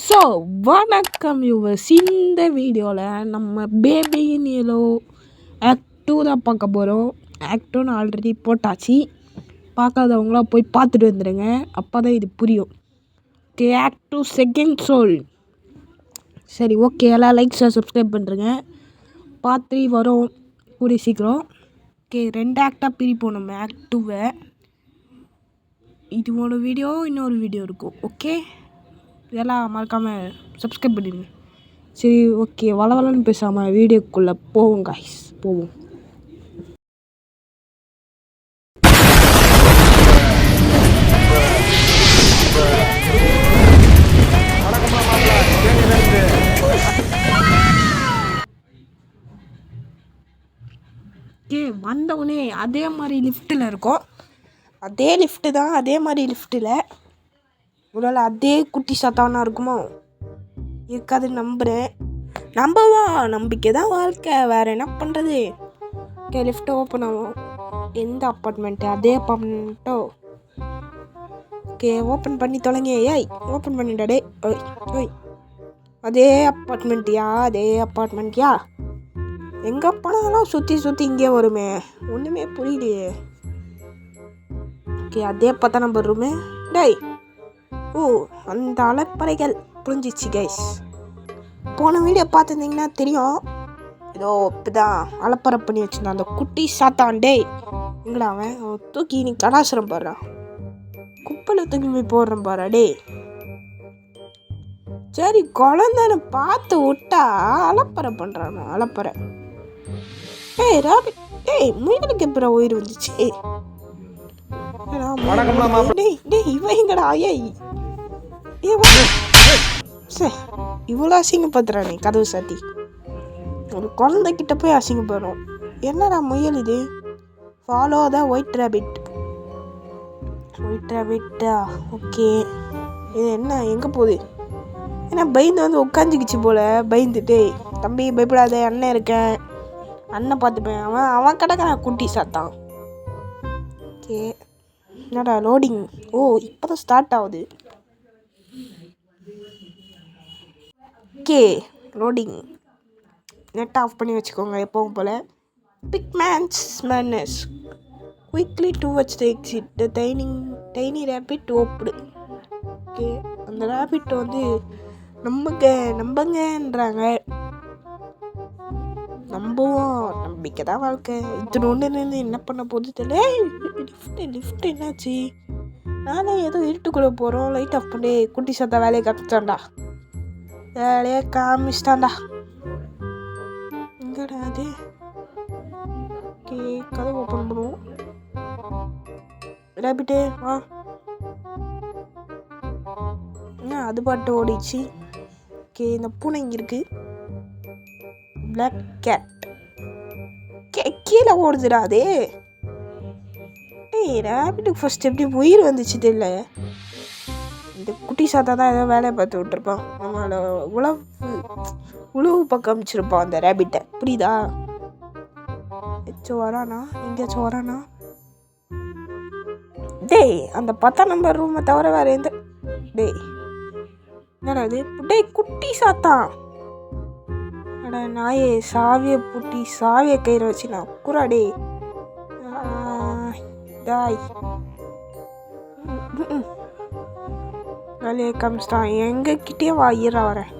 So வணக்கம் viewers. இந்த வீடியோவில் நம்ம பேபி இன் எல்லோ ஆக்ட் 2 தான் பார்க்க போகிறோம். ஆக்ட் 2 ஆல்ரெடி போட்டாச்சு. பார்க்காதவங்களாம் போய் பார்த்துட்டு வந்துடுங்க, அப்போ தான் இது புரியும். Okay, act 2 second soul. சரி, ஓகே, எல்லாம் லைக்ஸை சப்ஸ்கிரைப் பண்ணுறேங்க. பார்ட் 3 வரும் கூடிய சீக்கிரம். ஓகே, 2 ஆக்டாக பிரிப்போம் நம்ம ஆக்ட் 2வை. இது ஒரு வீடியோ, இன்னொரு வீடியோ இருக்கும். ஓகே, இதெல்லாம் மறக்காமல் சப்ஸ்கிரைப் பண்ணிடுங்க. சரி, ஓகே, வளவலன்னு பேசாமல் வீடியோக்குள்ளே போவோம் காய்ஸ், போவோம். ஓகே, வந்தவுடனே அதே மாதிரி லிஃப்ட்டில் இருக்கோம். அதே லிஃப்ட்டு தான், அதே மாதிரி லிஃப்ட்டில் ஒருவேளை அதே குட்டி சத்தானா இருக்குமோ? இருக்காதுன்னு நம்புகிறேன். நம்புவோம், நம்பிக்கை தான் வாழ்க்கை, வேறு என்ன பண்ணுறது. ஓகே, லிஃப்ட்டை ஓப்பன் ஆகும். எந்த அப்பார்ட்மெண்ட்டு? அதே அப்பார்ட்மெண்ட்டோ? ஓகே, ஓப்பன் பண்ணி தொலைங்க. ஏய், ஓப்பன் பண்ணிட்டாடே. ஓய் ஓய், அதே அப்பார்ட்மெண்ட்டியா? அதே அப்பார்ட்மெண்ட்டியா? எங்கே போனாலும் சுற்றி சுற்றி இங்கே வருமே, ஒன்றுமே புரியலையே. ஓகே, அதே 10 நம்பர் ரூமு. டேய், ஓ, அந்த அலப்பறைகள் புரிஞ்சிச்சு கைஸ். போன வீடியோ பார்த்துருந்தீங்கன்னா தெரியும். ஏதோ இப்போ தான் அலப்பறை பண்ணி வச்சுருந்தான் அந்த குட்டி சாத்தான். டேய், எங்கடா அவன்? தூக்கி நீ கடாசுரம் பாடுறா, குப்பையில் தூக்கி போய் போடுறேன் பாரு. டே, சரி, குழந்தைன்னு பார்த்து விட்டா அலப்பறை பண்ணுறானோ அலப்பறை. ஏய் ராபிட், டேய், முயலுக்கு அப்புறம் உயிர் வந்துச்சு. இவன் எங்கடா? இவ்வளோ அசிங்கப்படுத்துறானே கதவு சாத்தி. ஒரு குழந்தைகிட்ட போய் அசிங்கப்படுறோம். என்னடா முயல் இது? Follow the white rabbit. White ரேபிட்டா? ஓகே, இது என்ன எங்கே போகுது? ஏன்னா பயந்து வந்து உட்காந்துக்கிச்சு போல. பயந்துட்டு, தம்பி பயப்படாத, அண்ணன் இருக்கேன், அண்ணன் பார்த்துப்பேன். அவன் கிடக்கிறான் குட்டி சாத்தான். ஓகே, என்னடா லோடிங்? ஓ, இப்போ தான் ஸ்டார்ட் ஆகுது. Okay, loading. நெட் ஆஃப் பண்ணி வச்சுக்கோங்க எப்பவும் போல். Big man's man's quickly towards the exit the tiny rabbit hopped. Okay, அந்த ரேபிட் வந்து நம்புங்கன்றாங்க. நம்புவோம், நம்பிக்கை தான் வாழ்க்கை. ஒன்று இருந்து என்ன பண்ண போகுது தெரியல. லிஃப்ட் என்னாச்சு? நானே ஏதோ இருட்டுக்குள்ளே போகிறோம். லைட் ஆஃப் பண்ணி குட்டி சத்தா வேலையை காமிச்சிட்டான்டா. வேலையை காமிச்சிட்டான்டா. எங்கடா அது? ஓகே, கதை ஓப்பன் பண்ணுவோம். ரேபிட்டே வா. என்ன அது பாட்டு ஓடிச்சு? ஓகே, இந்த பூனை இங்கே இருக்குது. Black cat. கீழே ஓடுதுடா அது. டேய், ரேபிட்டுக்கு ஃபர்ஸ்ட் எப்படி உயிர் வந்துச்சு தெரியல. இந்த குட்டி சாத்தா தான் ஏதோ வேலையை பார்த்து விட்டுருப்பான். நம்மளோட உழவு பக்கம் அமைச்சிருப்பான் அந்த ரேபிட்டை, புரியுதா? எச்சோ வரானா? எங்கேயாச்சும் வரானா? டேய், அந்த 10 நம்பர் ரூமை தவிர வேறு எந்த? டேய், என்னடா இது? டேய், குட்டி சாத்தான். அட நாயே, சாவியை பூட்டி சாவியை கயிறு வச்சு நான் குறாடே. டாய், வேலையை காமிச்சிட்டான். எங்ககிட்டே வாயிரா வரேன்.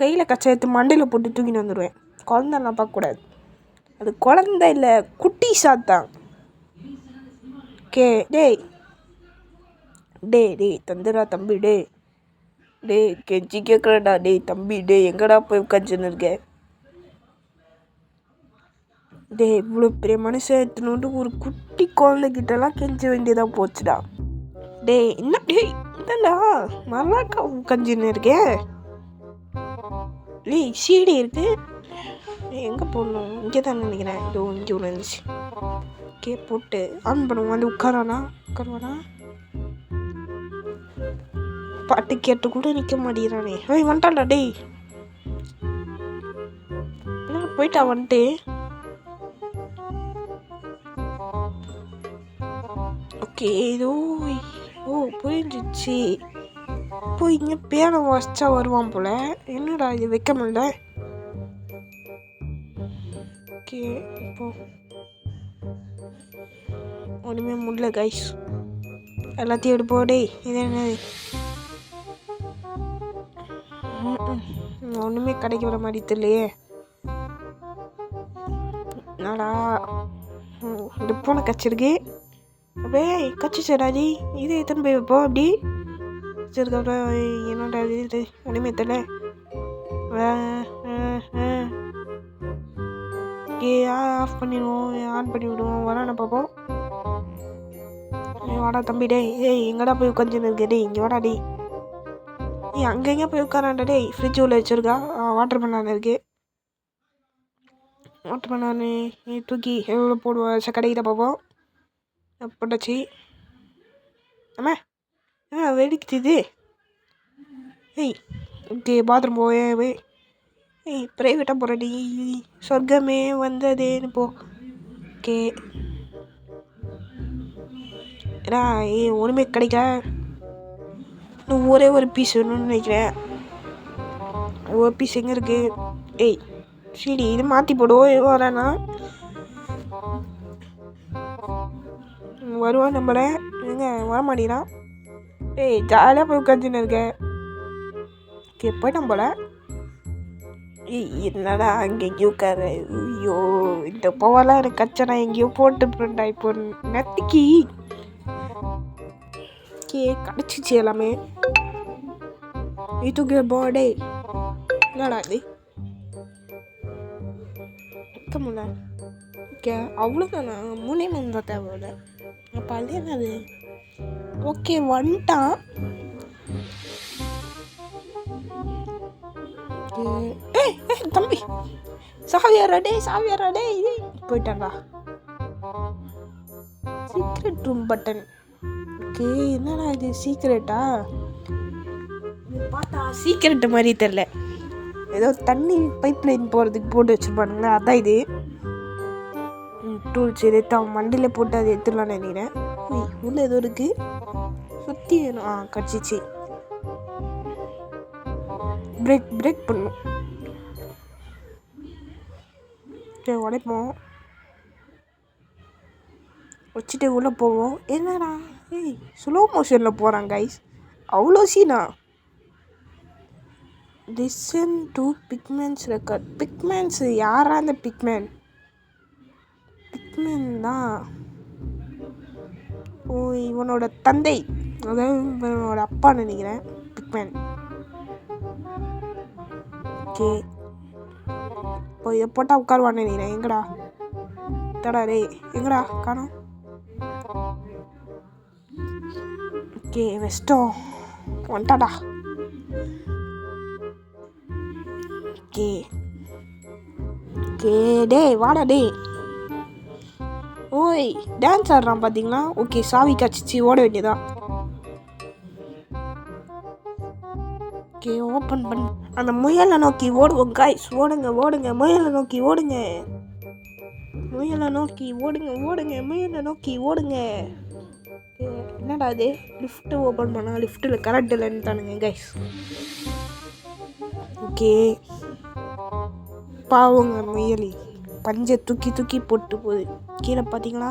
கையில் கச்சை எடுத்து மண்டையில் போட்டு தூக்கின்னு வந்துடுவேன். குழந்தைலாம் பார்க்கக்கூடாது, அது குழந்தை இல்லை, குட்டி சாத்தான். ஓகே, டேய் டேய் டேய் தந்துடா தம்பி. டே கெஞ்சி கேட்குறேன்டா. டேய் தம்பி, டே எங்கடா போய் உட்காந்துன்னு இருக்க? டே, இவ்வளோ பெரிய மனுஷன் எடுத்துன்னு ஒரு குட்டி குழந்தைகிட்டலாம் கெஞ்ச வேண்டியதாக போச்சுடா. டே, என்ன? டேய், என்னடா மல்லாக்கா உட்காந்துன்னு இருக்கேன்? டேய், சீடி இருக்கு. எங்கே போடணும்? இங்கே தான் நினைக்கிறேன். இதோ இங்கே ஒன்று இருந்துச்சு. ஓகே, போட்டு ஆன் பண்ணுவோம். வந்து உட்காரானா? பாட்டு கேட்டு கூட நிற்க மாட்டேங்கிறானே. வந்துட்டான்டா. டேய், என்ன போயிட்டா? வந்துட்டு ஓகே, இதோ. ஓ, புரிஞ்சிச்சு. இப்போ இங்கே பேனை வச்சா வருவான் போல. என்னடா இது வைக்க முடியல. ஓகே இப்போ ஒன்றுமே முடியல கைஸ். எல்லாத்தையும் எடுப்போடே. இது என்னது? ஒன்றுமே கிடைக்க வர மாதிரி தெரியலையே. என்னடா இந்த பூனை கச்சிருக்கு. அப்படியே கச்சி சராஜி இது எத்தனை போய் வைப்போம் அப்படி வச்சிருக்கப்புறம் என்னடா இது ஒன்றுமே தெரியல. ஆஃப் பண்ணிடுவோம், ஆன் பண்ணி விடுவோம். வரான பார்ப்போம். வாடா தம்பி டே. எங்கடா போய் உட்காந்துன்னு இருக்கு டே? இங்கே வாடா டே. அங்கெங்கே போய் உட்காரான்டா டே. ஃப்ரிட்ஜ் உள்ள வச்சுருக்கா. வாட்டர் பண்ணான்னு இருக்கு. வாட்டர் பண்ணான்னு தூக்கி எவ்வளோ போடுவோம் கடைக்கிட்ட பார்ப்போம். போட்டாச்சு. அம்மா வெடிக்குது. ஓகே பாத்ரூம் போய் ப்ரைவேட்டாக போகிறடி. சொர்க்கமே வந்ததேன்னு போ. ஓகே ஏன்னா ஒன்றுமே கிடைக்கல. இன்னும் ஒரே ஒரு பீஸ் வேணும்னு நினைக்கிறேன். ஒரு பீஸ் எங்கே இருக்குது? சரி இது மாற்றி போடுவோம். வரேன்னா வருவான் நம்மள. எங்க வர மாட்டேங்கிறான். ஜாலியாக போய் உட்காந்துன்னு இருக்கேன். போயிட்டான் போல. என்னடா அங்கே எங்கேயோ உட்காரு. ஐயோ இந்த பவர்லாம் எனக்கு கச்சனா எங்கேயோ போட்டுப்பேன்டா. இப்போ நெத்திக்கு கிடச்சிச்சு எல்லாமே. இதுக்கு போடே. என்னடா இது இருக்க முடியல. ஓகே அவ்வளோதானா? 3 மணி தான் தேவை. அப்போ அது என்னது? ஓகே வந்துட்டான். தம்பி சாவியாரடே இது போயிட்டான்டா. Secret room button. ஓகே என்னடா இது சீக்ரெட்டா? பார்த்தா சீக்ரெட் மாதிரி தெரில. ஏதோ தண்ணி பைப் லைன் போகிறதுக்கு போட்டு வச்சுருப்பானுங்களா, அதான் இது. டூல்ஸ் எடுத்து அவன் மண்டியில் போட்டு அதை எடுத்துடலான்னு நினைக்கிறேன். உள்ள ஏதோ இருக்குது. சுற்றி வேணும். கடிச்சிச்சு. பிரேக் பண்ணும். உடைப்போம். வச்சுட்டு உள்ளே போவோம். என்னடா ஸ்லோ மோஷனில் போகிறான் கைஸ். அவ்வளோ சீனா. Listen to big man's record. Big man's யாரா? அந்த பிக்மேன் தான் இவனோட தந்தை, அதாவது இவனோட அப்பான்னு நினைக்கிறேன். பிக்மேன். ஓகே இப்போ இதை போட்டால் உட்காருவான்னு நினைக்கிறேன். எங்கடா தடா ரே? எங்கடா காணோம்? ஓகே வெஸ்டோம் வந்துட்டாடா. ஓகே டே வாடா டே. டான்ஸ் ஆடுறான் பார்த்தீங்களா? ஓகே சாவி கச்சிச்சு ஓட வேண்டியதான். ஓகே ஓப்பன் பண்ணி அந்த முயலை நோக்கி ஓடுவோம் கைஸ். ஓடுங்க முயலை நோக்கி ஓடுங்க. முயலை நோக்கி ஓடுங்க. என்னடா இது? லிஃப்ட்டு ஓப்பன் பண்ணால் லிஃப்ட்டில் கரெக்ட் இல்லைன்னு தானுங்க கைஸ். ஓகே பாவங்க முயலி பஞ்சை தூக்கி போட்டு போகுது கீழே. பார்த்தீங்களா?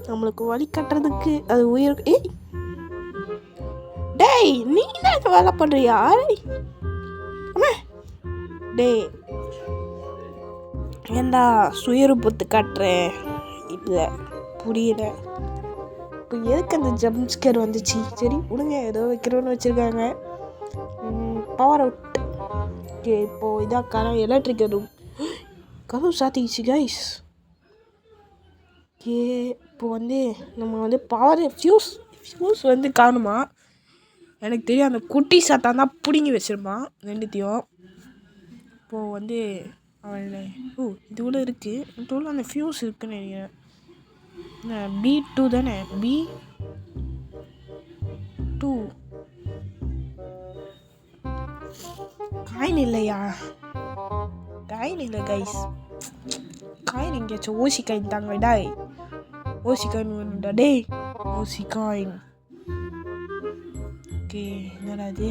நம்மளுக்கு வழி கட்டுறதுக்கு அது உயிர். டேய் நீ என்ன வேலை பண்ணுறியா? டேய் ஏண்டா சுயரூபத்து காட்டுறேன்? இல்லை புரியல. இப்போ எதுக்கு அந்த ஜம்ப் ஸ்கேர் வந்துச்சு? சரி விடுங்க, ஏதோ வைக்கிறோன்னு வச்சுருக்காங்க. Power out. ஓகே இப்போது இதான் எலக்ட்ரிக்கல் ரூம். கதவு சாத்திக்கிச்சு கைஸ். ஓகே இப்போ நம்ம பவர் ஃபியூஸ் காணுமா? எனக்கு தெரியும். அந்த குட்டி சாத்தான் தான் பிடுங்கி வச்சுருப்பான் ரெண்டுத்தையும். இப்போது அவன் இது கூட இருக்குது. இது உள்ள அந்த ஃபியூஸ் இருக்குன்னு நினைக்கிறேன். B2 தானே? B2 காயின் இல்லையா? காயின் இல்லை கைஸ். காயின் எங்கேயாச்சும் ஓசி காயின் தாங்க. டாய் ஓசி காயின் வேணும்டா டே. ஓசி காயின். ஓகே என்னடா இது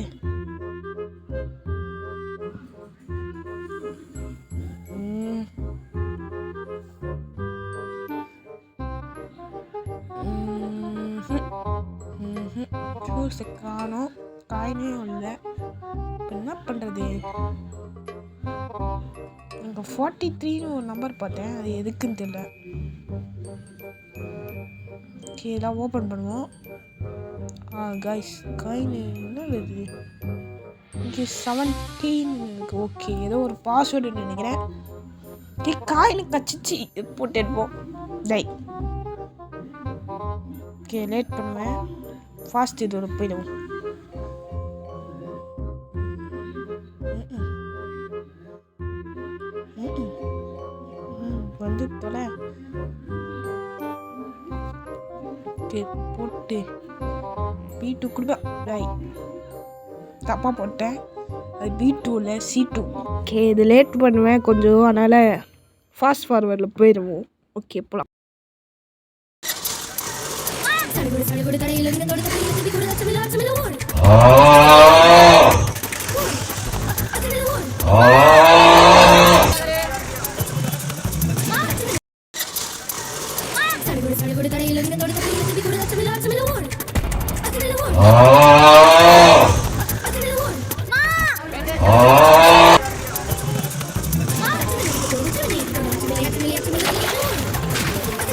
ஷூஸை காணோம், காயினையும் இல்லை. இப்போ என்ன பண்ணுறது? இங்கே 43ன்னு ஒரு நம்பர் பார்த்தேன், அது எதுக்குன்னு தெரியல. ஓகே எல்லாம் ஓப்பன் பண்ணுவோம். கைஸ் காயின் என்ன வருது இங்கே 17. ஓகே ஏதோ ஒரு பாஸ்வேர்டுன்னு நினைக்கிறேன். ஓகே காயின் கச்சிச்சு போட்டு எடுப்போம். டை ஓகே லேட் பண்ணுவேன், ஃபாஸ்ட் இதோட போயிடுவோம். வந்து தொலை. ஓகே போட்டு B2 கொடுப்பேன். டை தப்பாக போட்டேன், அது B2 C2. ஓகே இது லேட் பண்ணுவேன் கொஞ்சம், அதனால் ஃபாஸ்ட் ஃபார்வர்டில் போயிடுவோம். ஓகே போகலாம்.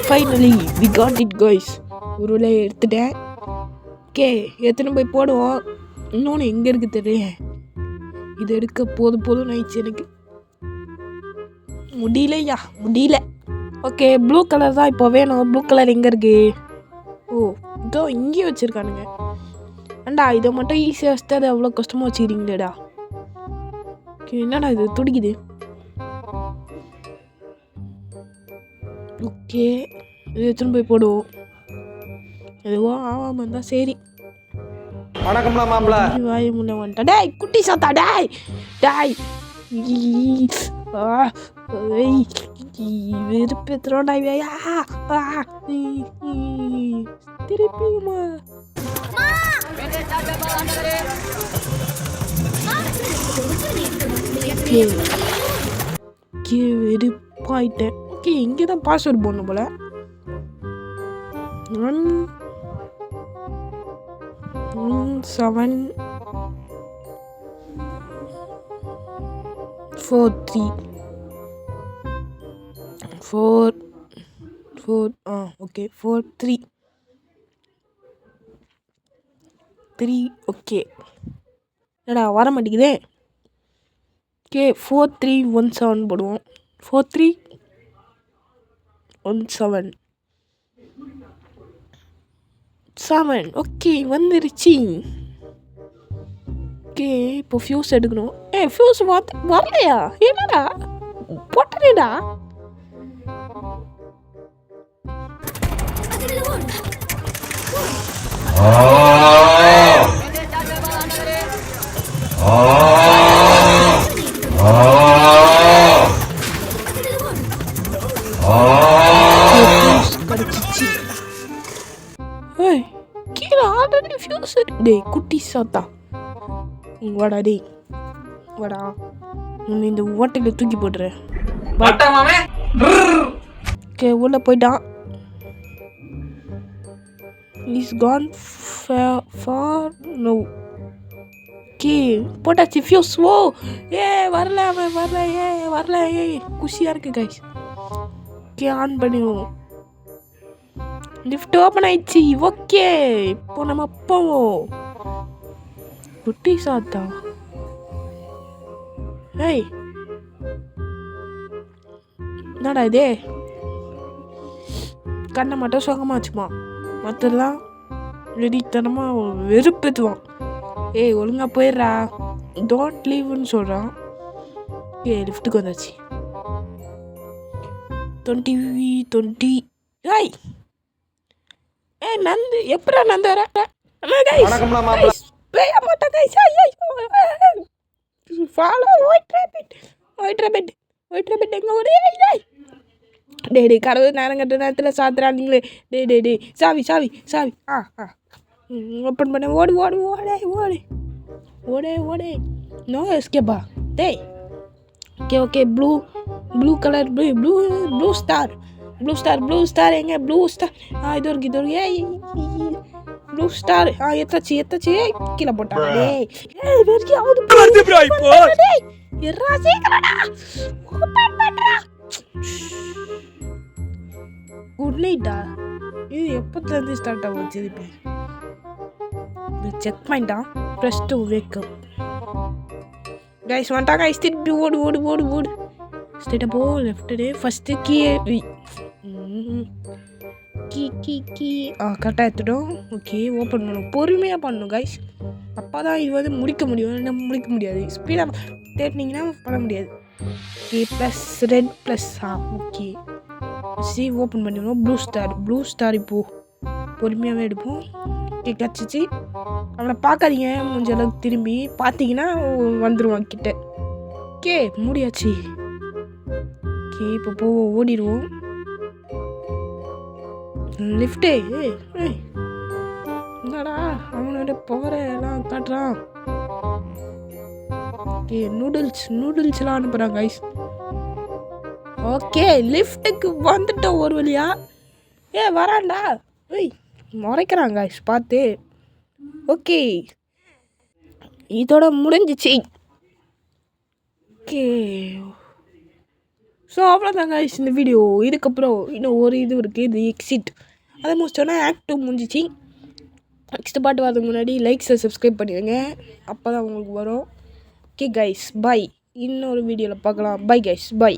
Finally we got it guys. ஒரு வேளை எடுத்துட்டேன். ஓகே எத்தனை போய் போடுவோம். இன்னொன்று எங்கே இருக்குது தெரியல, இது எடுக்க போதும் ஆயிடுச்சு எனக்கு, முடியலையா முடியல. ஓகே ப்ளூ கலர் தான் இப்போ வேணும். ப்ளூ கலர் எங்கே இருக்கு? ஓ இதோ இங்கேயும் வச்சுருக்கானுங்க. ஏண்டா இதை மட்டும் ஈஸியாக வச்சுட்டு அதை அவ்வளோ கஷ்டமாக வச்சுக்கிறீங்களேடா. ஓகே என்னடா இது துடிக்குது. ஓகே இது எடுத்துன்னு போய் போடுவோம். எதுவும் ஆகாமல் இருந்தால் சரி. வணக்கம்ல மாப்பிள. வாய முன்ன வந்துட்டா. டேய் குட்டி சாத்தா, டேய் டேய் வெறுப்பேத்துறோம் டாய்யா. திருப்பியுமா வெறுப்பாயிட்டேன். ஓகே இங்கே தான் பாஸ்வேர்டு போடணும் போல. 1743 ஓகே 43 ஓகே என்னடா வர மாட்டேங்குதே. ஓகே 4317 போடுவோம். 4317 ஓகே வந்துருச்சு. ஓகே இப்போ ஃபியூஸ் எடுக்கணும். ஃபியூஸ் வரலையா? என்னடா போட்டேடா. கீழே ஆல்ரெடி ஃபியூஸ் இருக்கு. டேய் குட்டி சாத்தா வாடா, டேய் வாடா, உன்னை இந்த ஓட்டையில் தூக்கி போட்டுறேன். ஓகே உள்ள போயிட்டான். Is gone for no. Okay போட்டாச்சு ஃபியூஸ். ஓ வரல அவன் வரல. வரல. குஷியாக இருக்கு கைஸ். ஓகே ஆன் பண்ணிடுவோம். லிஃப்ட் ஓப்பன் ஆயிடுச்சு. ஓகே இப்போ நம்ம போவோம். குட்டி சாத்தா என்னடா இது? கண்ணை மட்டும் சுகமாச்சுமா, மற்றெல்லாம் வெறித்தனமாக வெறுப்பேற்றுவான். ஒழுங்கா போயிடுறா, டோன்ட் லீவ்னு சொல்கிறான். லிஃப்ட்டுக்கு வந்தாச்சு. 20 நந்து எப்படா நந்து வர? ஃபாலோ ஒயிட் ரேபிட் எங்க ஒரு டே கடவுள் நேரம் கட்ட நேரத்தில் சாத்துறாங்களே. டே சாவி ஓப்பன் பண்ண ஓடு ஓடு ஓடே ஓடு ஓடே ஓடே நோ எஸ்கேப்பா டேய் okay okay blue colour blue star எங்க ப்ளூ ஸ்டார் இது ஒரு ஏய் ப்ளூ ஸ்டார் எத்தாச்சு கீழே போட்டாங்க டேய் வெறியாவது வருது ப்ரோ இப்போ டேய் எர்ரா சீக்கிரம்டா ஓபன் பண்றா குட் நைட்டா இது எப்போதுலேருந்து ஸ்டார்ட் ஆகும் திருப்பி இது செக் பாயிண்டா press to wake up guys வந்துட்டா கைஸ் திருப்பி ஓடு ஸ்ட்ரெயிட்டாக போ லெஃப்ட்டு ஃபஸ்ட்டு கீ கரெக்டாக எடுத்துட்டோம் ஓகே ஓப்பன் பண்ணணும் பொறுமையாக பண்ணணும் கைஸ் அப்போ தான் இது வந்து முடிக்க முடியும் நம்ம முடிக்க முடியாது ஸ்பீடாக தேடினீங்கன்னா பண்ண முடியாது okay plus red plus okay open பண்ணிடுவோம் ப்ளூ ஸ்டார் இப்போது பொறுமையாகவே எடுப்போம் ஓகே கிடச்சிச்சு அவனை பார்க்காதீங்க முடிஞ்ச அளவுக்கு திரும்பி பார்த்தீங்கன்னா வந்துடுவான் கிட்ட ஓகே முடியாச்சு ஓகே இப்போ ஓடிடுவோம் லிஃப்டே என்னடா அவனோட பவரை எல்லாம் காட்டுறான் ஓகே நூடுல்ஸ்லாம் அனுப்புகிறான் கைஸ் ஓகே லிஃப்ட்டுக்கு வந்துட்டோம் ஒரு வழியா வரான்டா முறைக்கிறான் கைஸ் பார்த்து ஓகே இதோட முடிஞ்சிச்சு ஓகே ஸோ அவ்வளோதாங்க இந்த வீடியோ இதுக்கப்புறம் இன்னும் ஒரு இது இருக்குது இது எக்ஸிட் அதை முடிச்சோன்னா ஆக்ட் 2 முடிஞ்சிச்சு நெக்ஸ்ட் பாட்டு வரதுக்கு முன்னாடி லைக்ஸை சப்ஸ்கிரைப் பண்ணிடுங்க அப்போ தான் உங்களுக்கு வரும் ஓகே கைஸ் பை இன்னொரு வீடியோவில் பார்க்கலாம் பை கைஸ் பை